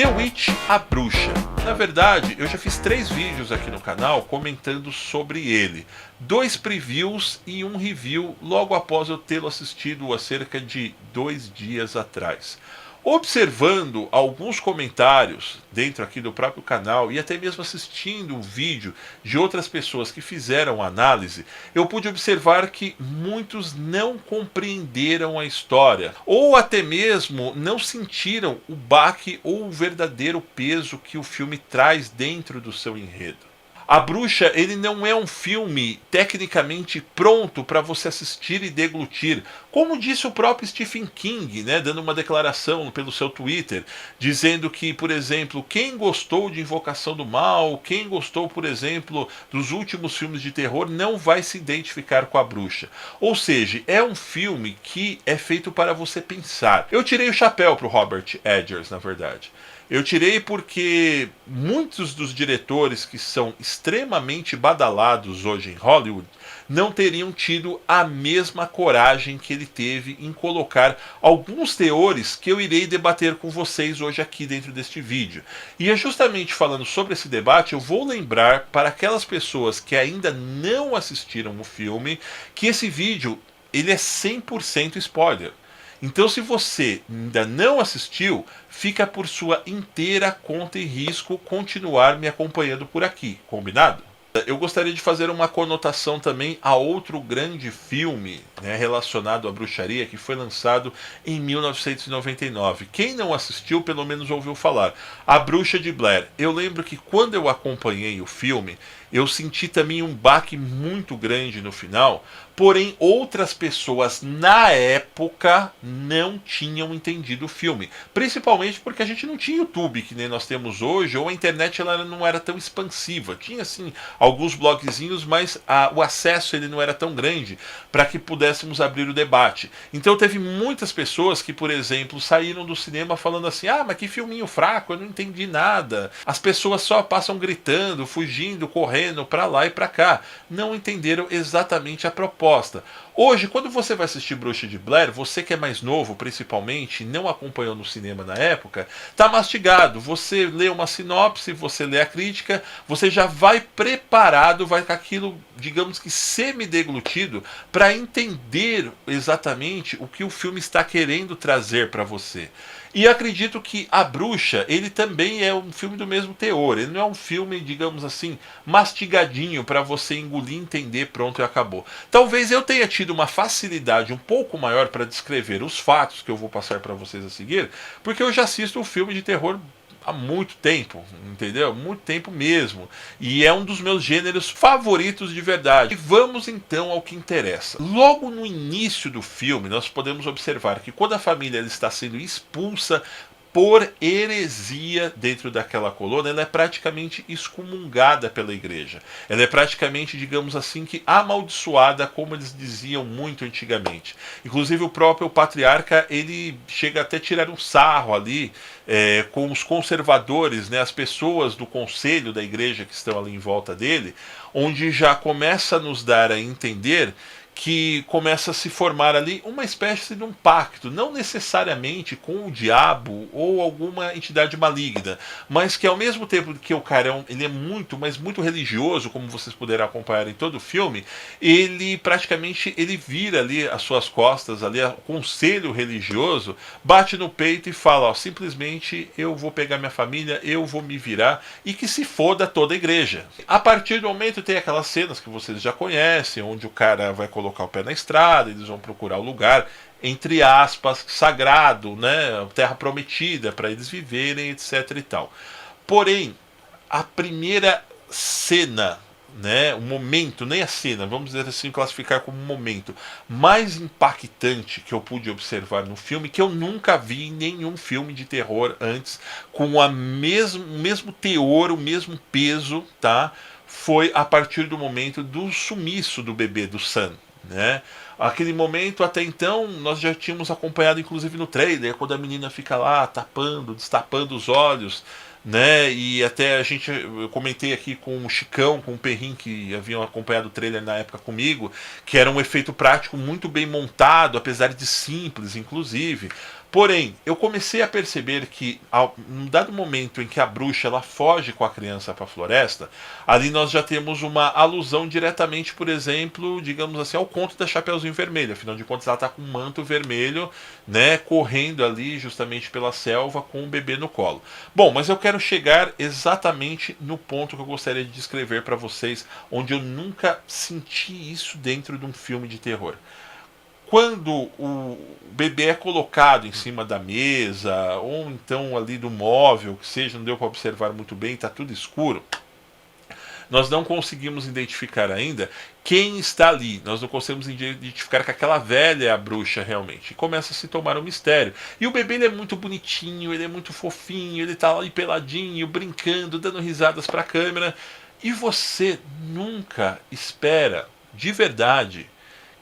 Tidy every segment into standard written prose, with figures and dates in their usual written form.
The Witch, a Bruxa. Na verdade, eu já fiz 3 vídeos aqui no canal comentando sobre ele. 2 previews e um review logo após eu tê-lo assistido há cerca de 2 dias atrás. Observando alguns comentários dentro aqui do próprio canal e até mesmo assistindo um vídeo de outras pessoas que fizeram análise, eu pude observar que muitos não compreenderam a história ou até mesmo não sentiram o baque ou o verdadeiro peso que o filme traz dentro do seu enredo. A Bruxa, ele não é um filme tecnicamente pronto para você assistir e deglutir, como disse o próprio Stephen King, né, dando uma declaração pelo seu Twitter, dizendo que, por exemplo, quem gostou de Invocação do Mal, quem gostou, por exemplo, dos últimos filmes de terror, não vai se identificar com a Bruxa. Ou seja, é um filme que é feito para você pensar. Eu tirei o chapéu para o Robert Eggers, na verdade. Eu tirei porque muitos dos diretores que são extremamente badalados hoje em Hollywood não teriam tido a mesma coragem que ele teve em colocar alguns teores que eu irei debater com vocês hoje aqui dentro deste vídeo. E é justamente falando sobre esse debate, eu vou lembrar para aquelas pessoas que ainda não assistiram o filme que esse vídeo ele é 100% spoiler. Então, se você ainda não assistiu, fica por sua inteira conta e risco continuar me acompanhando por aqui, combinado? Eu gostaria de fazer uma conotação também a outro grande filme, né, relacionado à bruxaria que foi lançado em 1999. Quem não assistiu, pelo menos ouviu falar. A Bruxa de Blair. Eu lembro que quando eu acompanhei o filme, eu senti também um baque muito grande no final, porém outras pessoas na época não tinham entendido o filme. Principalmente porque a gente não tinha YouTube, que nem nós temos hoje, ou a internet ela não era tão expansiva. Tinha sim alguns blogzinhos, mas o acesso ele não era tão grande para que pudéssemos abrir o debate. Então teve muitas pessoas que, por exemplo, saíram do cinema falando assim: ah, mas que filminho fraco, eu não entendi nada. As pessoas só passam gritando, fugindo, correndo para lá e para cá. Não entenderam exatamente a proposta. Hoje, quando você vai assistir Bruxa de Blair, você que é mais novo, principalmente, não acompanhou no cinema na época, tá mastigado. Você lê uma sinopse, você lê a crítica, você já vai preparado, vai com aquilo, digamos que semi-deglutido, para entender exatamente o que o filme está querendo trazer para você. E acredito que A Bruxa, ele também é um filme do mesmo teor. Ele não é um filme, digamos assim, mastigadinho para você engolir, entender, pronto e acabou. Talvez eu tenha tido uma facilidade um pouco maior para descrever os fatos que eu vou passar para vocês a seguir, porque eu já assisto um filme de terror há muito tempo, entendeu? Muito tempo mesmo. E é um dos meus gêneros favoritos de verdade. E vamos então ao que interessa. Logo no início do filme, nós podemos observar que quando a família ela está sendo expulsa por heresia dentro daquela colônia, ela é praticamente excomungada pela igreja. Ela é praticamente, digamos assim, que amaldiçoada, como eles diziam muito antigamente. Inclusive o próprio patriarca, ele chega até a tirar um sarro ali com os conservadores, né, as pessoas do conselho da igreja que estão ali em volta dele, onde já começa a nos dar a entender que começa a se formar ali uma espécie de um pacto, não necessariamente com o diabo ou alguma entidade maligna, mas que ao mesmo tempo que o cara ele é muito, mas muito religioso, como vocês puderam acompanhar em todo o filme, ele praticamente ele vira ali as suas costas, ali o conselho religioso, bate no peito e fala, ó, simplesmente eu vou pegar minha família, eu vou me virar e que se foda toda a igreja. A partir do momento tem aquelas cenas que vocês já conhecem, onde o cara vai colocar o pé na estrada, eles vão procurar o lugar, entre aspas, sagrado, né, terra prometida para eles viverem, etc e tal. Porém, a primeira cena, né, o momento, nem a cena, vamos dizer assim, classificar como um momento mais impactante que eu pude observar no filme, que eu nunca vi em nenhum filme de terror antes, com o mesmo teor, o mesmo peso, tá? Foi a partir do momento do sumiço do bebê, do Sam. Né? Aquele momento até então nós já tínhamos acompanhado inclusive no trailer, quando a menina fica lá tapando, destapando os olhos, né? E até eu comentei aqui com o Chicão, com o Perrin, que haviam acompanhado o trailer na época comigo, que era um efeito prático muito bem montado, apesar de simples, inclusive. Porém, eu comecei a perceber que, num dado momento em que a bruxa ela foge com a criança para a floresta, ali nós já temos uma alusão diretamente, por exemplo, digamos assim, ao conto da Chapeuzinho Vermelho. Afinal de contas, ela está com um manto vermelho, né, correndo ali justamente pela selva com o bebê no colo. Bom, mas eu quero chegar exatamente no ponto que eu gostaria de descrever para vocês, onde eu nunca senti isso dentro de um filme de terror. Quando o bebê é colocado em cima da mesa, ou então ali do móvel, que seja, não deu para observar muito bem, está tudo escuro, nós não conseguimos identificar ainda quem está ali. Nós não conseguimos identificar que aquela velha é a bruxa realmente. E começa a se tomar um mistério. E o bebê ele é muito bonitinho, ele é muito fofinho, ele está ali peladinho, brincando, dando risadas para a câmera. E você nunca espera, de verdade,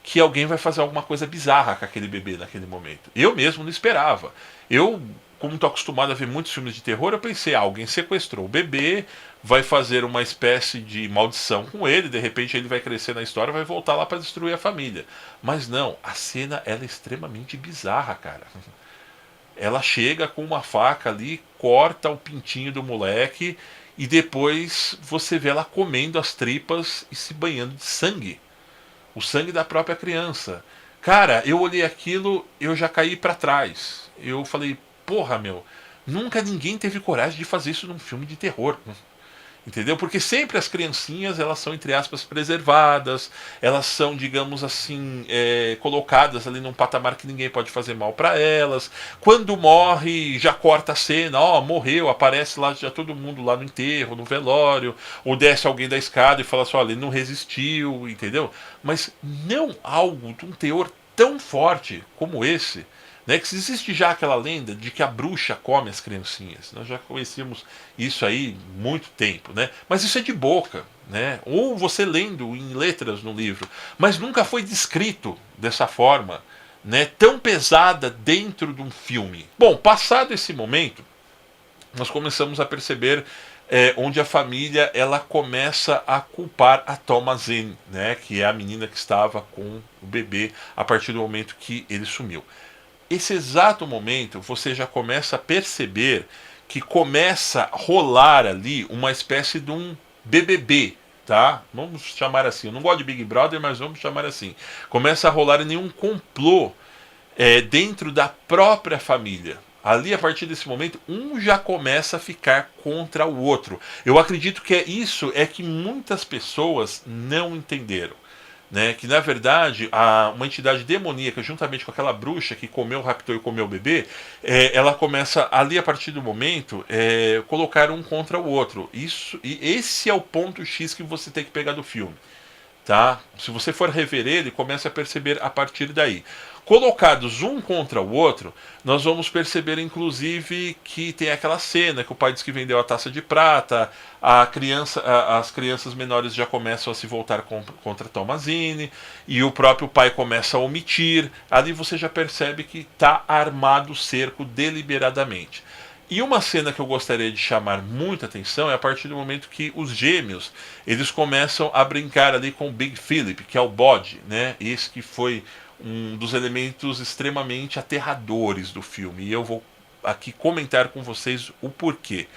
que alguém vai fazer alguma coisa bizarra com aquele bebê naquele momento. Eu mesmo não esperava. Eu, como estou acostumado a ver muitos filmes de terror, eu pensei, alguém sequestrou o bebê, vai fazer uma espécie de maldição com ele, de repente ele vai crescer na história e vai voltar lá para destruir a família. Mas não, a cena ela é extremamente bizarra, cara. Ela chega com uma faca ali, corta o pintinho do moleque e depois você vê ela comendo as tripas e se banhando de sangue. O sangue da própria criança. Cara, eu olhei aquilo, eu já caí para trás. Eu falei, porra, meu, nunca ninguém teve coragem de fazer isso num filme de terror. Entendeu? Porque sempre as criancinhas, elas são, entre aspas, preservadas, elas são, digamos assim, colocadas ali num patamar que ninguém pode fazer mal para elas. Quando morre, já corta a cena, ó, morreu, aparece lá já todo mundo lá no enterro, no velório, ou desce alguém da escada e fala assim, olha, ele não resistiu, entendeu? Mas não algo de um teor tão forte como esse, né, que existe já aquela lenda de que a bruxa come as criancinhas. Nós já conhecemos isso aí muito tempo, né? Mas isso é de boca, né? Ou você lendo em letras no livro, mas nunca foi descrito dessa forma, né? Tão pesada dentro de um filme. Bom, passado esse momento, nós começamos a perceber onde a família ela começa a culpar a Thomasine, né? Que é a menina que estava com o bebê a partir do momento que ele sumiu. Esse exato momento você já começa a perceber que começa a rolar ali uma espécie de um BBB, tá? Vamos chamar assim. Eu não gosto de Big Brother, mas vamos chamar assim. Começa a rolar nenhum complô dentro da própria família. Ali, a partir desse momento, um já começa a ficar contra o outro. Eu acredito que isso é que muitas pessoas não entenderam. Né, que na verdade uma entidade demoníaca, juntamente com aquela bruxa que comeu, raptou e comeu o bebê, ela começa ali a partir do momento colocar um contra o outro. Isso, e esse é o ponto X que você tem que pegar do filme. Tá? Se você for rever ele, comece a perceber a partir daí. Colocados um contra o outro, nós vamos perceber inclusive que tem aquela cena que o pai diz que vendeu a taça de prata, as crianças menores já começam a se voltar contra Thomasine, e o próprio pai começa a omitir. Ali você já percebe que está armado o cerco deliberadamente. E uma cena que eu gostaria de chamar muita atenção é a partir do momento que os gêmeos eles começam a brincar ali com o Big Philip, que é o bode, né? Esse que foi um dos elementos extremamente aterradores do filme. E eu vou aqui comentar com vocês o porquê.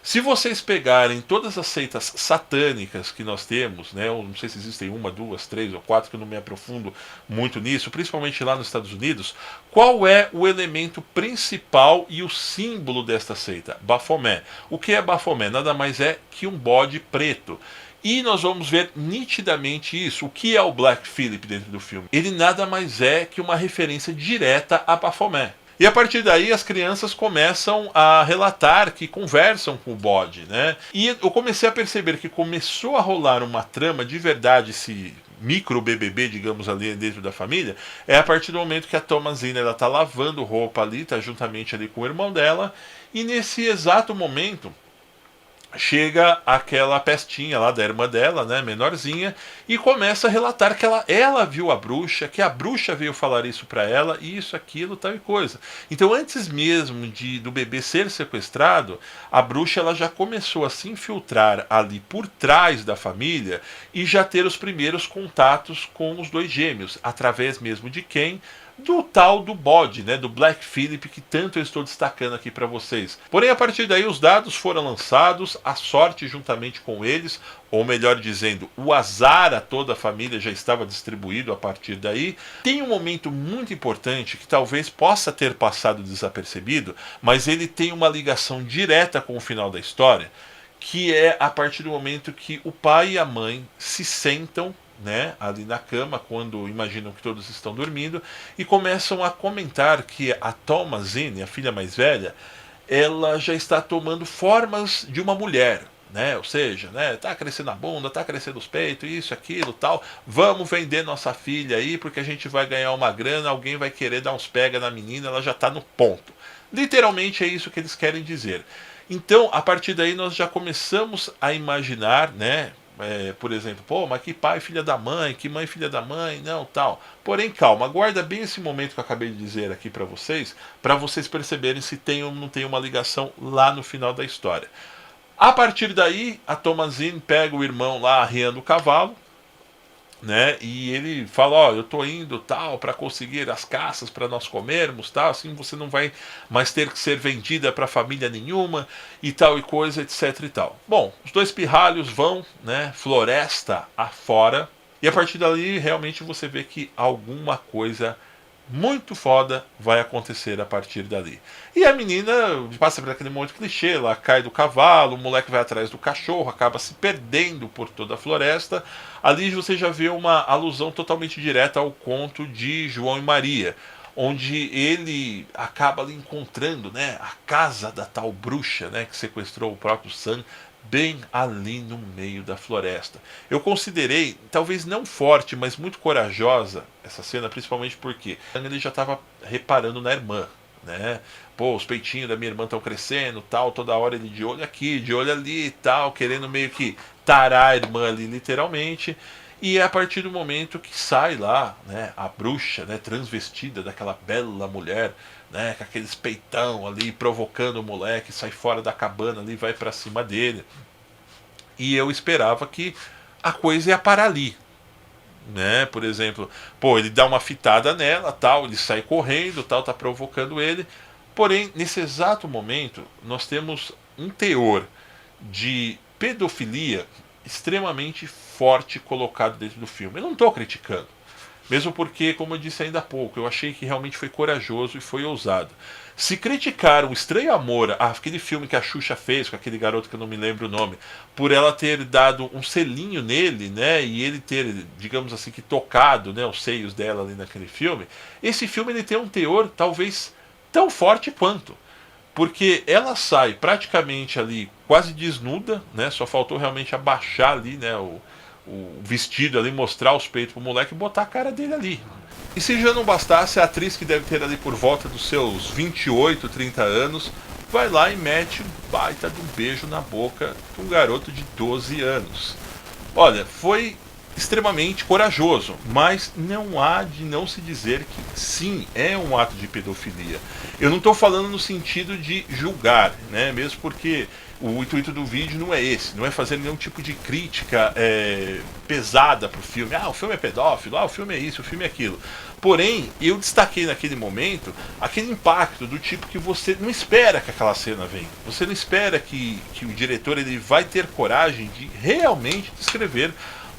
Se vocês pegarem todas as seitas satânicas que nós temos, né, eu não sei se existem uma, duas, três ou quatro, que eu não me aprofundo muito nisso, principalmente lá nos Estados Unidos, qual é o elemento principal e o símbolo desta seita? Baphomet. O que é Baphomet? Nada mais é que um bode preto. E nós vamos ver nitidamente isso. O que é o Black Phillip dentro do filme? Ele nada mais é que uma referência direta a Baphomet. E a partir daí as crianças começam a relatar que conversam com o bode, né? E eu comecei a perceber que começou a rolar uma trama de verdade, esse micro BBB, digamos, ali dentro da família, é a partir do momento que a Thomasine ela tá lavando roupa ali, tá juntamente ali com o irmão dela, e nesse exato momento chega aquela pestinha lá da irmã dela, né, menorzinha, e começa a relatar que ela viu a bruxa, que a bruxa veio falar isso para ela, isso, aquilo, tal e coisa. Então, antes mesmo do bebê ser sequestrado, a bruxa ela já começou a se infiltrar ali por trás da família e já ter os primeiros contatos com os dois gêmeos, através mesmo de quem? Do tal do bode, né, do Black Phillip, que tanto eu estou destacando aqui para vocês. Porém, a partir daí, os dados foram lançados, a sorte juntamente com eles, ou melhor dizendo, o azar a toda a família já estava distribuído a partir daí. Tem um momento muito importante que talvez possa ter passado desapercebido, mas ele tem uma ligação direta com o final da história, que é a partir do momento que o pai e a mãe se sentam, né, ali na cama, quando imaginam que todos estão dormindo, e começam a comentar que a Thomasine, a filha mais velha, ela já está tomando formas de uma mulher, né? Ou seja, né, tá crescendo a bunda, tá crescendo os peitos, isso, aquilo, tal. Vamos vender nossa filha aí porque a gente vai ganhar uma grana, alguém vai querer dar uns pega na menina, ela já está no ponto. Literalmente é isso que eles querem dizer. Então, a partir daí nós já começamos a imaginar, né, por exemplo, pô, mas que pai filha da mãe, que mãe filha da mãe, não, tal. Porém, calma, guarda bem esse momento que eu acabei de dizer aqui para vocês perceberem se tem ou não tem uma ligação lá no final da história. A partir daí, a Thomasine pega o irmão lá arreando o cavalo, né? E ele fala, ó, eu tô indo tal para conseguir as caças para nós comermos, tal, assim você não vai mais ter que ser vendida para família nenhuma e tal e coisa, etc e tal. Bom, os dois pirralhos vão, né, floresta afora, e a partir dali realmente você vê que alguma coisa muito foda vai acontecer a partir dali. E a menina passa por aquele monte de clichê, ela cai do cavalo, o moleque vai atrás do cachorro, acaba se perdendo por toda a floresta. Ali você já vê uma alusão totalmente direta ao conto de João e Maria, onde ele acaba ali encontrando, né, a casa da tal bruxa, né, que sequestrou o próprio Sam, bem ali no meio da floresta. Eu considerei, talvez não forte, mas muito corajosa essa cena, principalmente porque ele já estava reparando na irmã, né? Pô, os peitinhos da minha irmã estão crescendo, tal, toda hora ele de olho aqui, de olho ali e tal, querendo meio que tarar a irmã ali literalmente. E é a partir do momento que sai lá, né, a bruxa, né, transvestida daquela bela mulher, né, com aqueles peitão ali, provocando o moleque, sai fora da cabana ali, vai para cima dele. E eu esperava que a coisa ia parar ali, né? Por exemplo, pô, ele dá uma fitada nela, tal, ele sai correndo, tal, tá provocando ele. Porém, nesse exato momento, nós temos um teor de pedofilia extremamente forte colocado dentro do filme. Eu não estou criticando. Mesmo porque, como eu disse ainda há pouco, eu achei que realmente foi corajoso e foi ousado. Se criticaram o Estranho Amor, aquele filme que a Xuxa fez com aquele garoto que eu não me lembro o nome, por ela ter dado um selinho nele, né, e ele ter, digamos assim, que tocado, né, os seios dela ali naquele filme, esse filme ele tem um teor talvez tão forte quanto. Porque ela sai praticamente ali quase desnuda, né? Só faltou realmente abaixar ali, né, o vestido ali, mostrar os peitos pro moleque e botar a cara dele ali. E se já não bastasse, a atriz que deve ter ali por volta dos seus 28, 30 anos, vai lá e mete um baita de um beijo na boca de um garoto de 12 anos. Olha, foi extremamente corajoso, mas não há de não se dizer que sim, é um ato de pedofilia. Eu não estou falando no sentido de julgar, né? Mesmo porque o intuito do vídeo não é esse, não é fazer nenhum tipo de crítica pesada para o filme. Ah, o filme é pedófilo, ah, o filme é isso, o filme é aquilo. Porém, eu destaquei naquele momento aquele impacto do tipo que você não espera que aquela cena venha. Você não espera que o diretor ele vai ter coragem de realmente descrever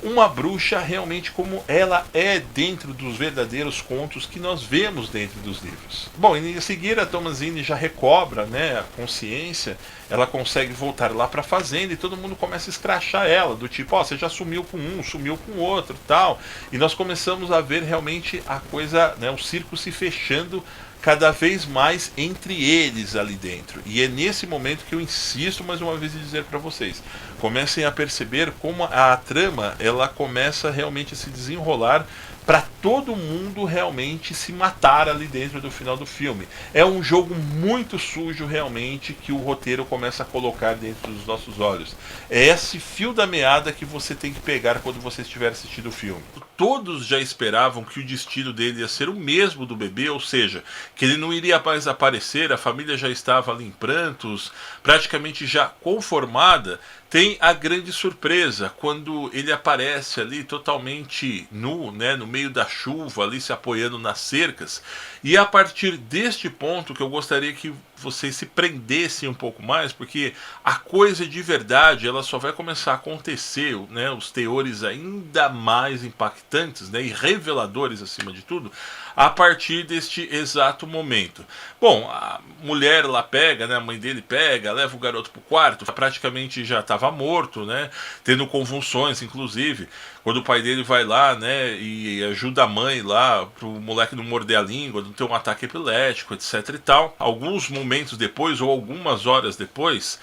uma bruxa realmente como ela é dentro dos verdadeiros contos que nós vemos dentro dos livros. Bom, em seguir a Thomasine já recobra, né, a consciência, ela consegue voltar lá para a fazenda e todo mundo começa a escrachar ela, do tipo, ó, você já sumiu com um, sumiu com o outro, tal. E nós começamos a ver realmente a coisa, né, o circo se fechando cada vez mais entre eles ali dentro. E é nesse momento que eu insisto mais uma vez em dizer para vocês, comecem a perceber como a trama ela começa realmente a se desenrolar para todo mundo realmente se matar ali dentro do final do filme. É um jogo muito sujo realmente que o roteiro começa a colocar dentro dos nossos olhos. É esse fio da meada que você tem que pegar quando você estiver assistindo o filme. Todos já esperavam que o destino dele ia ser o mesmo do bebê, ou seja, que ele não iria mais aparecer, a família já estava ali em prantos, praticamente já conformada. Tem a grande surpresa quando ele aparece ali totalmente nu, né, no meio da chuva, ali se apoiando nas cercas. E a partir deste ponto que eu gostaria que vocês se prendessem um pouco mais, porque a coisa de verdade ela só vai começar a acontecer, né, os teores ainda mais impactantes, né, e reveladores acima de tudo, a partir deste exato momento. Bom, a mulher lá pega, né, a mãe dele pega, leva o garoto pro quarto, praticamente já estava morto, né, tendo convulsões, inclusive, quando o pai dele vai lá, né, e ajuda a mãe lá pro moleque não morder a língua, não ter um ataque epilético, etc e tal. Alguns momentos depois, ou algumas horas depois,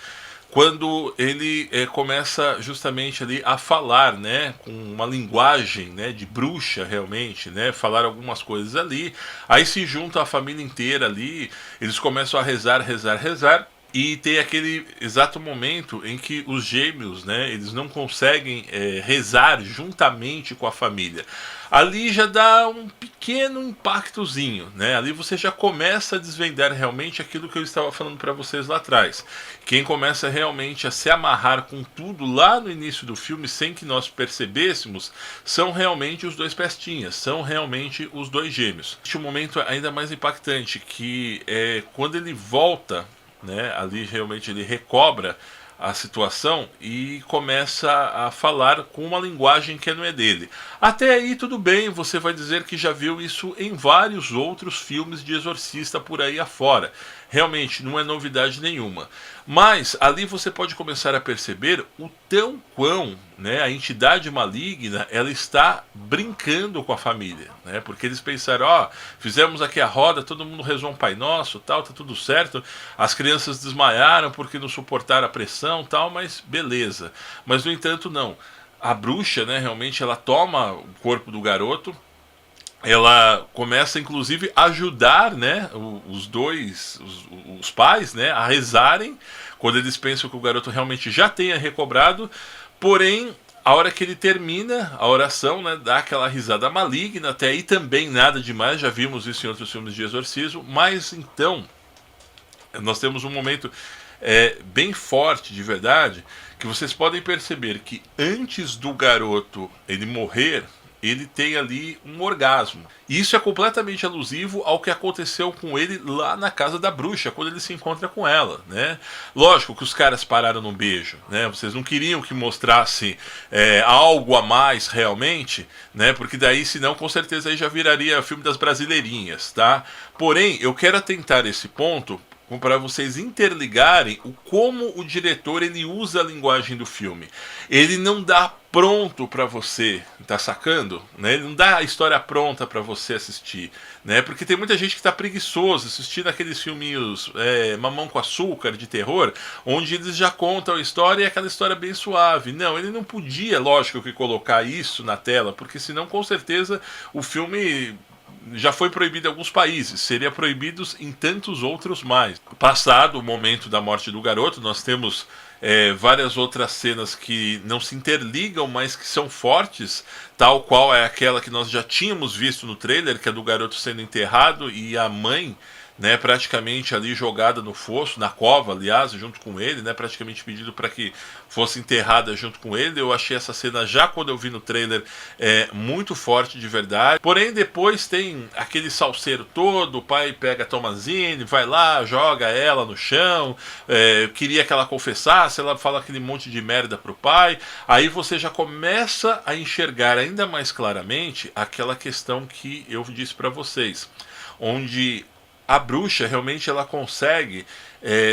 quando ele começa justamente ali a falar, né, com uma linguagem, né, de bruxa realmente, né, falar algumas coisas ali, aí se junta a família inteira ali, eles começam a rezar, rezar, rezar, e tem aquele exato momento em que os gêmeos, né, eles não conseguem rezar juntamente com a família. Ali já dá um pequeno impactozinho, né? Ali você já começa a desvendar realmente aquilo que eu estava falando para vocês lá atrás. Quem começa realmente a se amarrar com tudo lá no início do filme, sem que nós percebêssemos, são realmente os dois pestinhas, são realmente os dois gêmeos. Este é um momento ainda mais impactante, que é quando ele volta, né, ali realmente ele recobra a situação e começa a falar com uma linguagem que não é dele. Até aí tudo bem, você vai dizer que já viu isso em vários outros filmes de exorcista por aí afora. Realmente não é novidade nenhuma. Mas ali você pode começar a perceber o tão quão, né, a entidade maligna ela está brincando com a família, né? Porque eles pensaram, ó, fizemos aqui a roda, todo mundo rezou um Pai Nosso, tal, tá tudo certo. As crianças desmaiaram porque não suportaram a pressão, tal, mas beleza. Mas no entanto não. A bruxa, né, realmente ela toma o corpo do garoto. Ela começa inclusive a ajudar, né, os pais, né, a rezarem quando eles pensam que o garoto realmente já tenha recobrado. Porém, a hora que ele termina a oração, né, dá aquela risada maligna. Até aí também nada demais, já vimos isso em outros filmes de exorcismo. Mas então nós temos um momento bem forte de verdade, que vocês podem perceber que antes do garoto ele morrer, ele tem ali um orgasmo. E isso é completamente alusivo ao que aconteceu com ele lá na casa da bruxa, quando ele se encontra com ela, né? Lógico que os caras pararam no beijo, né? Vocês não queriam que mostrasse algo a mais realmente, né? Porque daí, senão, com certeza aí já viraria filme das brasileirinhas, tá? Porém, eu quero atentar esse ponto para vocês interligarem o como o diretor ele usa a linguagem do filme. Ele não dá pronto para você, tá sacando? Né? Ele não dá a história pronta para você assistir, né? Porque tem muita gente que tá preguiçoso assistindo aqueles filminhos Mamão com Açúcar de terror, onde eles já contam a história e é aquela história bem suave. Não, ele não podia, lógico, que colocar isso na tela, porque senão com certeza o filme já foi proibido em alguns países, seria proibido em tantos outros mais. Passado o momento da morte do garoto, nós temos várias outras cenas que não se interligam, mas que são fortes, tal qual é aquela que nós já tínhamos visto no trailer, que é do garoto sendo enterrado e a mãe, né, praticamente ali jogada no fosso, na cova, aliás, junto com ele, né, praticamente pedido para que fosse enterrada junto com ele. Eu achei essa cena, já quando eu vi no trailer, muito forte de verdade. Porém, depois tem aquele salseiro todo, o pai pega a Tomazine, vai lá, joga ela no chão, queria que ela confessasse, ela fala aquele monte de merda pro pai. Aí você já começa a enxergar ainda mais claramente aquela questão que eu disse para vocês, onde a bruxa realmente ela consegue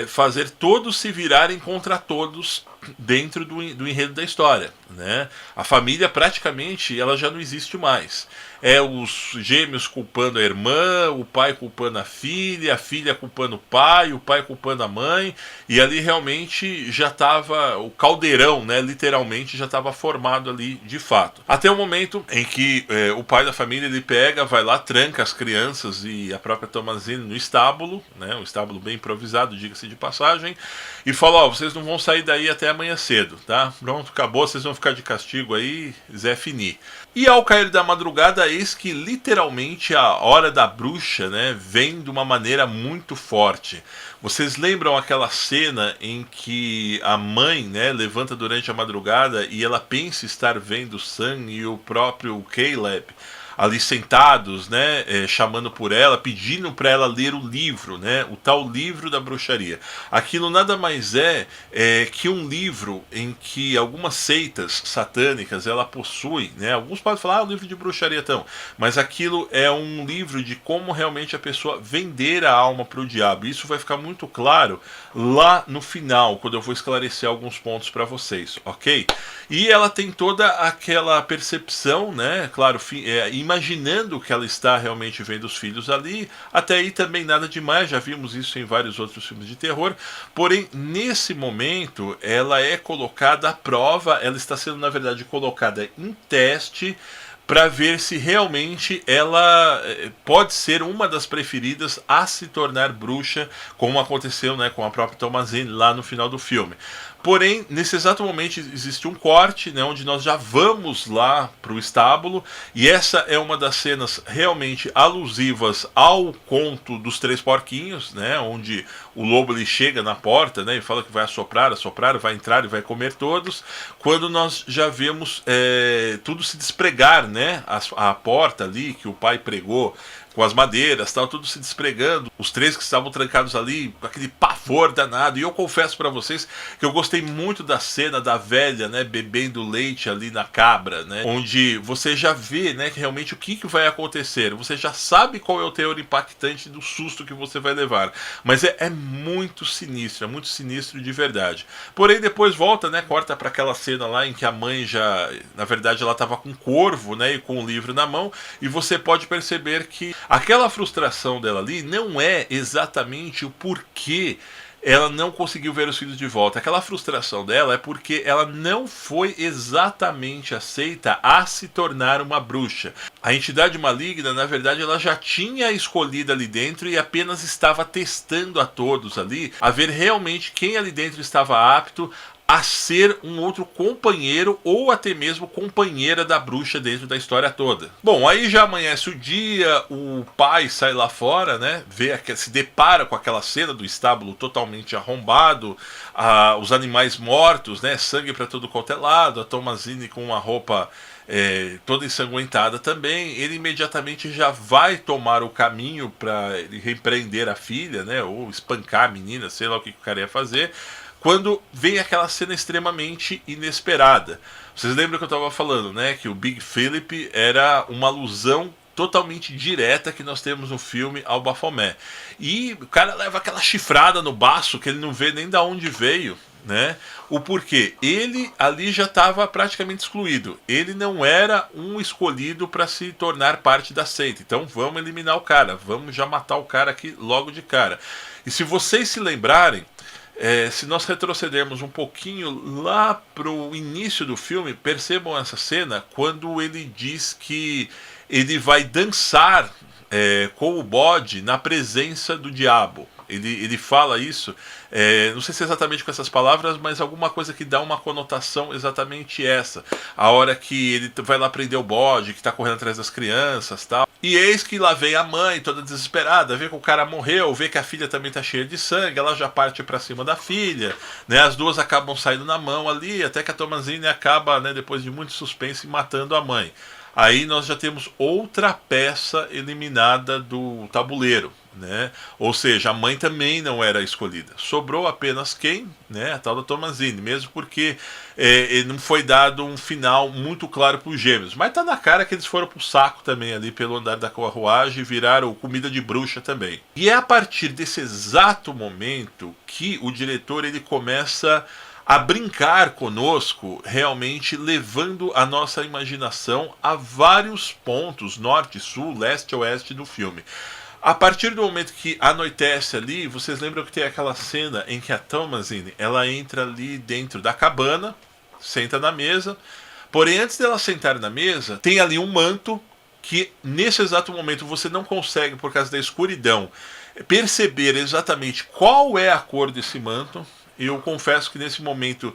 fazer todos se virarem contra todos dentro do enredo da história, né? A família praticamente ela já não existe mais. É os gêmeos culpando a irmã, o pai culpando a filha culpando o pai culpando a mãe, e ali realmente já estava o caldeirão, né? Literalmente já estava formado ali de fato. Até o momento em que o pai da família ele pega, vai lá, tranca as crianças e a própria Thomasine no estábulo, né? Um estábulo bem improvisado, diga-se de passagem, e fala: ó, vocês não vão sair daí até amanhã cedo, tá? Pronto, acabou, vocês vão ficar de castigo aí, Zé Fini. E ao cair da madrugada, eis que literalmente a hora da bruxa, né, vem de uma maneira muito forte. Vocês lembram aquela cena em que a mãe, né, levanta durante a madrugada e ela pensa estar vendo Sam e o próprio Caleb ali sentados, né, chamando por ela, pedindo para ela ler o livro, né, o tal livro da bruxaria. Aquilo nada mais que um livro em que algumas seitas satânicas ela possuem, né, alguns podem falar, o livro de bruxaria então, mas aquilo é um livro de como realmente a pessoa vender a alma para o diabo. Isso vai ficar muito claro lá no final, quando eu vou esclarecer alguns pontos para vocês, ok? E ela tem toda aquela percepção, né, claro, imaginando que ela está realmente vendo os filhos ali. Até aí também nada demais, já vimos isso em vários outros filmes de terror. Porém, nesse momento, ela é colocada à prova, ela está sendo, na verdade, colocada em teste para ver se realmente ela pode ser uma das preferidas a se tornar bruxa, como aconteceu, né, com a própria Thomasine lá no final do filme. Porém, nesse exato momento existe um corte, né, onde nós já vamos lá para o estábulo, e essa é uma das cenas realmente alusivas ao conto dos Três Porquinhos, né, onde o lobo ele chega na porta, né, e fala que vai assoprar, vai entrar e vai comer todos, quando nós já vemos tudo se despregar, né, a porta ali que o pai pregou com as madeiras, tal, tudo se despregando, os três que estavam trancados ali, com aquele pavor danado. E eu confesso para vocês que eu gostei muito da cena da velha, né, bebendo leite ali na cabra, né, onde você já vê, né, que realmente o que vai acontecer. Você já sabe qual é o teor impactante do susto que você vai levar, mas é muito sinistro de verdade. Porém depois volta, né, corta para aquela cena lá em que a mãe já, na verdade, ela estava com um corvo, né, e com o livro na mão, e você pode perceber que aquela frustração dela ali não é exatamente o porquê ela não conseguiu ver os filhos de volta. Aquela frustração dela é porque ela não foi exatamente aceita a se tornar uma bruxa. A entidade maligna, na verdade, ela já tinha escolhido ali dentro e apenas estava testando a todos ali, a ver realmente quem ali dentro estava apto a ser um outro companheiro ou até mesmo companheira da bruxa dentro da história toda. Bom, aí já amanhece o dia, o pai sai lá fora, né, se depara com aquela cena do estábulo totalmente arrombado, os animais mortos, né, sangue para todo quanto é lado, a Thomasine com uma roupa toda ensanguentada também. Ele imediatamente já vai tomar o caminho para repreender a filha, né, ou espancar a menina, sei lá o que o cara ia fazer, quando vem aquela cena extremamente inesperada. Vocês lembram que eu estava falando, né, que o Big Philip era uma alusão totalmente direta que nós temos no filme ao Baphomet. E o cara leva aquela chifrada no baço que ele não vê nem da onde veio, né? O porquê? Ele ali já estava praticamente excluído. Ele não era um escolhido para se tornar parte da seita. Então vamos eliminar o cara, vamos já matar o cara aqui logo de cara. E se vocês se lembrarem, se nós retrocedermos um pouquinho lá para o início do filme, percebam essa cena quando ele diz que ele vai dançar com o bode na presença do diabo. Ele fala isso, não sei se é exatamente com essas palavras, mas alguma coisa que dá uma conotação exatamente essa. A hora que ele vai lá prender o bode, que está correndo atrás das crianças, tal. E eis que lá vem a mãe, toda desesperada, vê que o cara morreu, vê que a filha também está cheia de sangue, ela já parte para cima da filha, né? As duas acabam saindo na mão ali, até que a Thomasine acaba, né, depois de muito suspense, matando a mãe. Aí nós já temos outra peça eliminada do tabuleiro, né? Ou seja, a mãe também não era escolhida. Sobrou apenas quem? Né? A tal da Thomasine, mesmo porque não foi dado um final muito claro para os gêmeos. Mas tá na cara que eles foram pro saco também ali pelo andar da carruagem e viraram comida de bruxa também. E é a partir desse exato momento que o diretor ele começa a brincar conosco, realmente levando a nossa imaginação a vários pontos, norte, sul, leste, oeste do filme. A partir do momento que anoitece ali, vocês lembram que tem aquela cena em que a Thomasine, ela entra ali dentro da cabana, senta na mesa, porém antes dela sentar na mesa, tem ali um manto que nesse exato momento você não consegue, por causa da escuridão, perceber exatamente qual é a cor desse manto. Eu confesso que nesse momento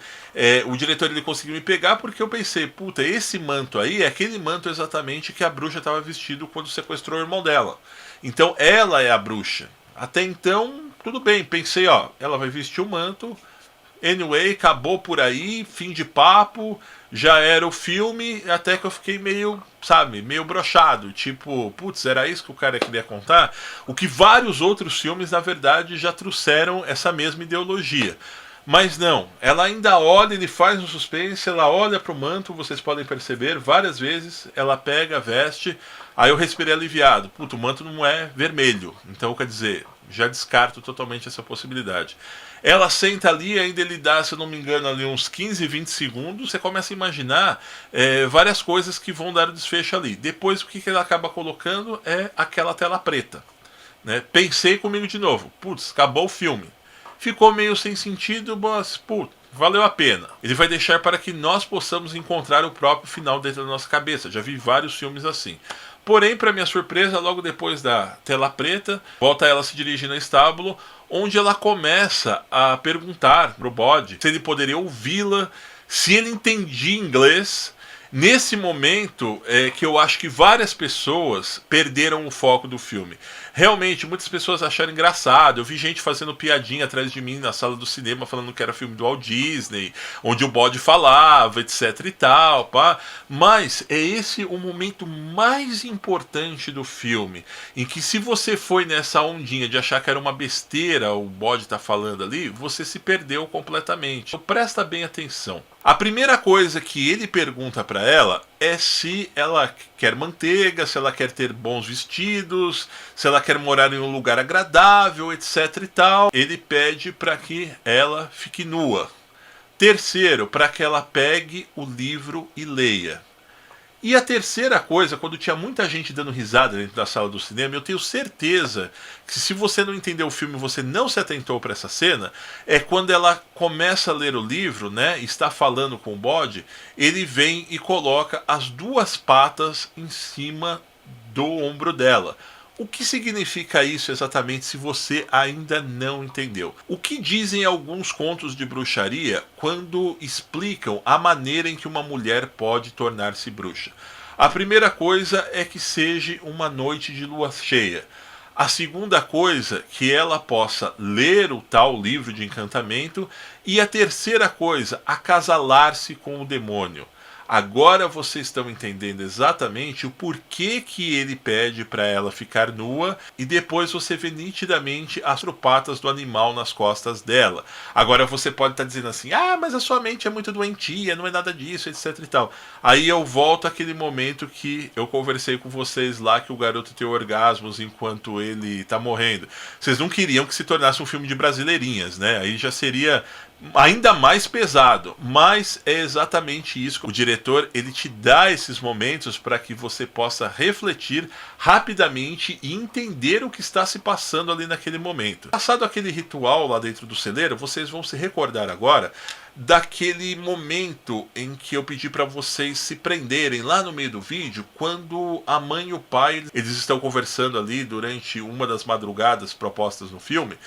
o diretor ele conseguiu me pegar porque eu pensei, puta, esse manto aí é aquele manto exatamente que a bruxa estava vestido quando sequestrou o irmão dela. Então ela é a bruxa. Até então, tudo bem, pensei, ó, ela vai vestir o manto, anyway, acabou por aí, fim de papo, já era o filme, até que eu fiquei meio, sabe, meio broxado, tipo, putz, era isso que o cara queria contar? O que vários outros filmes, na verdade, já trouxeram essa mesma ideologia. Mas não, ela ainda olha, ele faz um suspense, ela olha pro manto, vocês podem perceber, várias vezes, ela pega, veste, aí eu respirei aliviado, puto, o manto não é vermelho, então quer dizer, já descarto totalmente essa possibilidade. Ela senta ali, ainda ele dá, se eu não me engano, ali uns 15, 20 segundos, você começa a imaginar várias coisas que vão dar o desfecho ali. Depois o que ela acaba colocando é aquela tela preta. Né? Pensei comigo de novo, putz, acabou o filme. Ficou meio sem sentido, mas putz, valeu a pena. Ele vai deixar para que nós possamos encontrar o próprio final dentro da nossa cabeça. Já vi vários filmes assim. Porém, para minha surpresa, logo depois da tela preta, volta ela se dirigindo ao estábulo, onde ela começa a perguntar pro bode se ele poderia ouvi-la, se ele entendia inglês. Nesse momento que eu acho que várias pessoas perderam o foco do filme. Realmente, muitas pessoas acharam engraçado. Eu vi gente fazendo piadinha atrás de mim na sala do cinema, falando que era filme do Walt Disney, onde o bode falava, etc e tal, pá. Mas é esse o momento mais importante do filme, em que se você foi nessa ondinha de achar que era uma besteira o bode tá falando ali, você se perdeu completamente. Então, presta bem atenção. A primeira coisa que ele pergunta para ela é se ela quer manteiga, se ela quer ter bons vestidos, se ela quer morar em um lugar agradável, etc e tal. Ele pede para que ela fique nua. Terceiro, para que ela pegue o livro e leia. E a terceira coisa, quando tinha muita gente dando risada dentro da sala do cinema, eu tenho certeza que se você não entendeu o filme, você não se atentou para essa cena, é quando ela começa a ler o livro, né, está falando com o bode, ele vem e coloca as duas patas em cima do ombro dela. O que significa isso exatamente se você ainda não entendeu? O que dizem alguns contos de bruxaria quando explicam a maneira em que uma mulher pode tornar-se bruxa? A primeira coisa é que seja uma noite de lua cheia. A segunda coisa, que ela possa ler o tal livro de encantamento. E a terceira coisa, acasalar-se com o demônio. Agora vocês estão entendendo exatamente o porquê que ele pede para ela ficar nua e depois você vê nitidamente as patas do animal nas costas dela. Agora você pode estar dizendo assim, ah, mas a sua mente é muito doentia, não é nada disso, etc e tal. Aí eu volto àquele momento que eu conversei com vocês lá que o garoto tem orgasmos enquanto ele tá morrendo. Vocês não queriam que se tornasse um filme de brasileirinhas, né? Aí já seria ainda mais pesado, mas é exatamente isso. O diretor ele te dá esses momentos para que você possa refletir rapidamente e entender o que está se passando ali naquele momento. Passado aquele ritual lá dentro do celeiro, vocês vão se recordar agora daquele momento em que eu pedi para vocês se prenderem lá no meio do vídeo, quando a mãe e o pai eles estão conversando ali durante uma das madrugadas propostas no filme,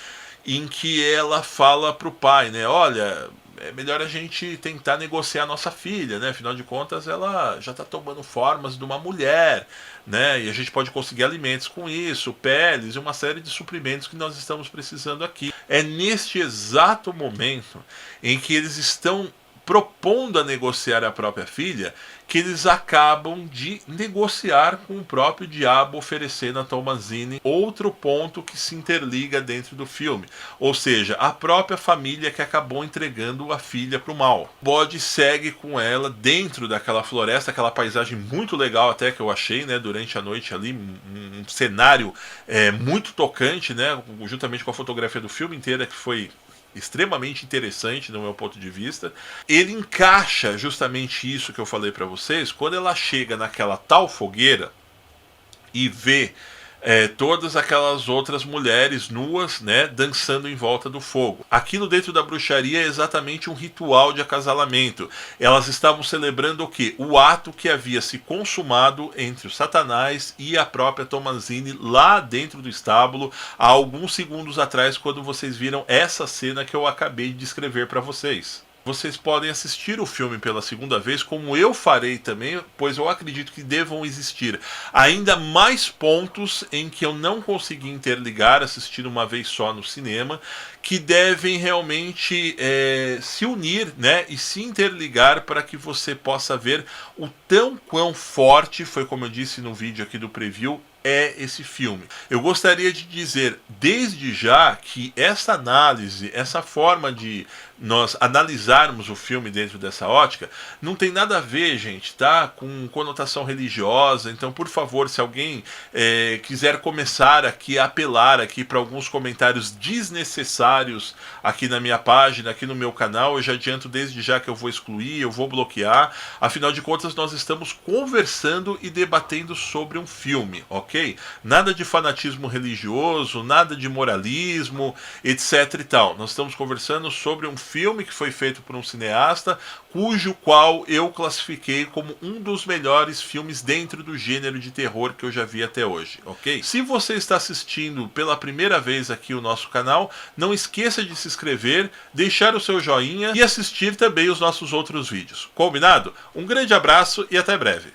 em que ela fala pro pai, né, olha, é melhor a gente tentar negociar a nossa filha, né, afinal de contas ela já está tomando formas de uma mulher, né, e a gente pode conseguir alimentos com isso, peles e uma série de suprimentos que nós estamos precisando aqui. É neste exato momento em que eles estão propondo a negociar a própria filha, que eles acabam de negociar com o próprio diabo, oferecendo a Thomasine outro ponto que se interliga dentro do filme, ou seja, a própria família que acabou entregando a filha para o mal. O bode segue com ela dentro daquela floresta, aquela paisagem muito legal até que eu achei, né, durante a noite ali, um cenário muito tocante, né, juntamente com a fotografia do filme inteira, que foi extremamente interessante no meu ponto de vista. Ele encaixa justamente isso que eu falei para vocês, quando ela chega naquela tal fogueira e vê todas aquelas outras mulheres nuas, né, dançando em volta do fogo. Aquilo dentro da bruxaria é exatamente um ritual de acasalamento. Elas estavam celebrando o quê? O ato que havia se consumado entre o Satanás e a própria Thomasine lá dentro do estábulo há alguns segundos atrás, quando vocês viram essa cena que eu acabei de descrever para vocês. Vocês podem assistir o filme pela segunda vez, como eu farei também, pois eu acredito que devam existir ainda mais pontos em que eu não consegui interligar, assistir uma vez só no cinema, que devem realmente se unir, né, e se interligar para que você possa ver o quão forte, foi como eu disse no vídeo aqui do preview, é esse filme. Eu gostaria de dizer desde já que essa análise, essa forma de nós analisarmos o filme dentro dessa ótica, não tem nada a ver, gente, tá? Com conotação religiosa. Então, por favor, se alguém quiser começar aqui a apelar aqui para alguns comentários desnecessários aqui na minha página, aqui no meu canal, eu já adianto desde já que eu vou excluir, eu vou bloquear. Afinal de contas, nós estamos conversando e debatendo sobre um filme, ok? Nada de fanatismo religioso, nada de moralismo, etc e tal. Nós estamos conversando sobre um filme que foi feito por um cineasta, cujo qual eu classifiquei como um dos melhores filmes dentro do gênero de terror que eu já vi até hoje, ok? Se você está assistindo pela primeira vez aqui o nosso canal, não esqueça de se inscrever, deixar o seu joinha e assistir também os nossos outros vídeos. Combinado? Um grande abraço e até breve.